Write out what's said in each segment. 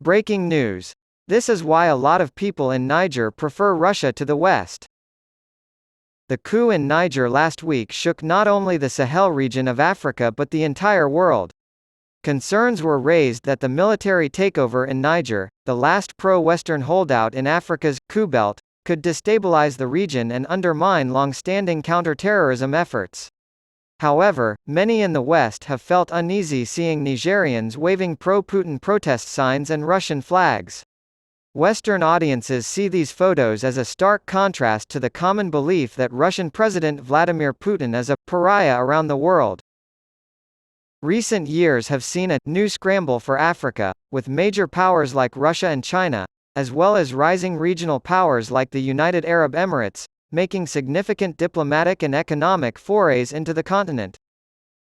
Breaking news. This is why a lot of people in Niger prefer Russia to the West. The coup in Niger last week shook not only the Sahel region of Africa but the entire world. Concerns were raised that the military takeover in Niger, the last pro-Western holdout in Africa's coup belt, could destabilize the region and undermine long-standing counter-terrorism efforts. However, many in the West have felt uneasy seeing Nigerians waving pro-Putin protest signs and Russian flags. Western audiences see these photos as a stark contrast to the common belief that Russian President Vladimir Putin is a pariah around the world. Recent years have seen a new scramble for Africa, with major powers like Russia and China, as well as rising regional powers like the United Arab Emirates, making significant diplomatic and economic forays into the continent.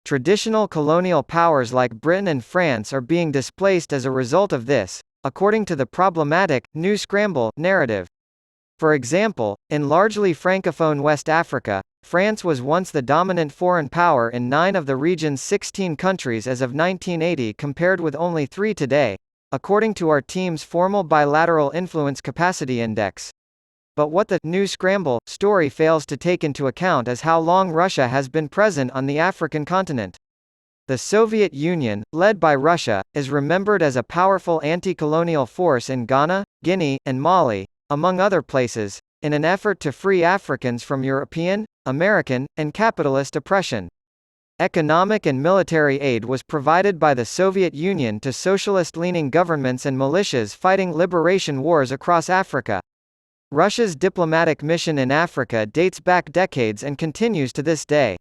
Traditional colonial powers like Britain and France are being displaced as a result of this, according to the problematic new scramble narrative. For example, in largely francophone West Africa, France was once the dominant foreign power in 9 of the region's 16 countries as of 1980 compared with only 3 today, according to our team's formal bilateral influence capacity index. But what the new scramble story fails to take into account is how long Russia has been present on the African continent. The Soviet Union, led by Russia, is remembered as a powerful anti-colonial force in Ghana, Guinea, and Mali, among other places, in an effort to free Africans from European, American, and capitalist oppression. Economic and military aid was provided by the Soviet Union to socialist-leaning governments and militias fighting liberation wars across Africa. Russia's diplomatic mission in Africa dates back decades and continues to this day.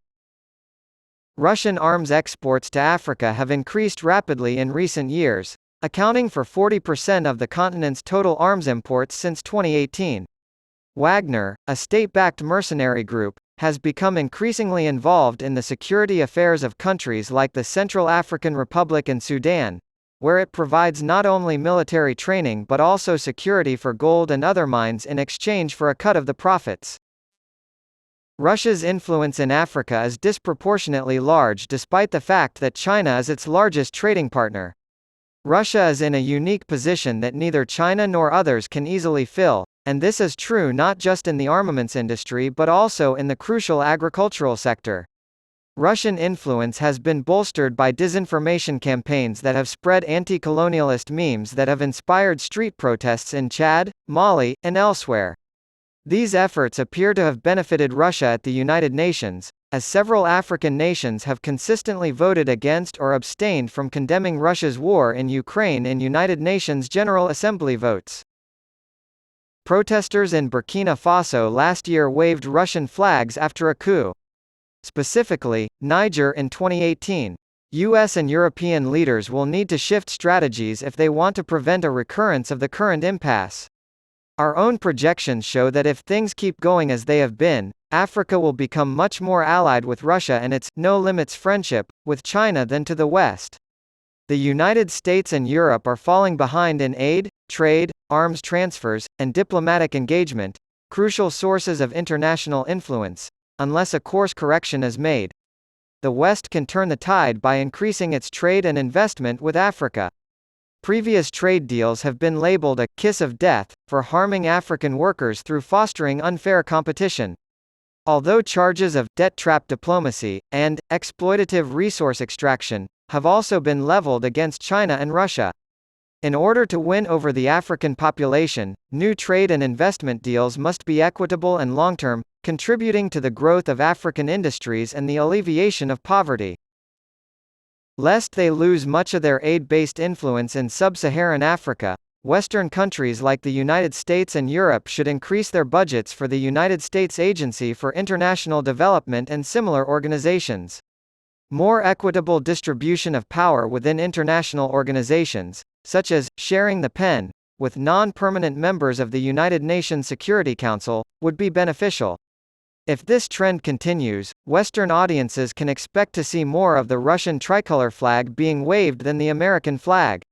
Russian arms exports to Africa have increased rapidly in recent years, accounting for 40% of the continent's total arms imports since 2018. Wagner, a state-backed mercenary group, has become increasingly involved in the security affairs of countries like the Central African Republic and Sudan, where it provides not only military training but also security for gold and other mines in exchange for a cut of the profits. Russia's influence in Africa is disproportionately large despite the fact that China is its largest trading partner. Russia is in a unique position that neither China nor others can easily fill, and this is true not just in the armaments industry but also in the crucial agricultural sector. Russian influence has been bolstered by disinformation campaigns that have spread anti-colonialist memes that have inspired street protests in Chad, Mali, and elsewhere. These efforts appear to have benefited Russia at the United Nations, as several African nations have consistently voted against or abstained from condemning Russia's war in Ukraine in United Nations General Assembly votes. Protesters in Burkina Faso last year waved Russian flags after a coup. Specifically, Niger in 2018. US and European leaders will need to shift strategies if they want to prevent a recurrence of the current impasse. Our own projections show that if things keep going as they have been, Africa will become much more allied with Russia and its no-limits friendship with China than to the West. The United States and Europe are falling behind in aid, trade, arms transfers, and diplomatic engagement, crucial sources of international influence, unless a course correction is made. The West can turn the tide by increasing its trade and investment with Africa. Previous trade deals have been labeled a kiss of death for harming African workers through fostering unfair competition. Although charges of debt trap diplomacy and exploitative resource extraction have also been leveled against China and Russia. In order to win over the African population, new trade and investment deals must be equitable and long-term, contributing to the growth of African industries and the alleviation of poverty. Lest they lose much of their aid-based influence in sub-Saharan Africa, Western countries like the United States and Europe should increase their budgets for the United States Agency for International Development and similar organizations. More equitable distribution of power within international organizations, such as sharing the pen with non-permanent members of the United Nations Security Council, would be beneficial. If this trend continues, Western audiences can expect to see more of the Russian tricolor flag being waved than the American flag.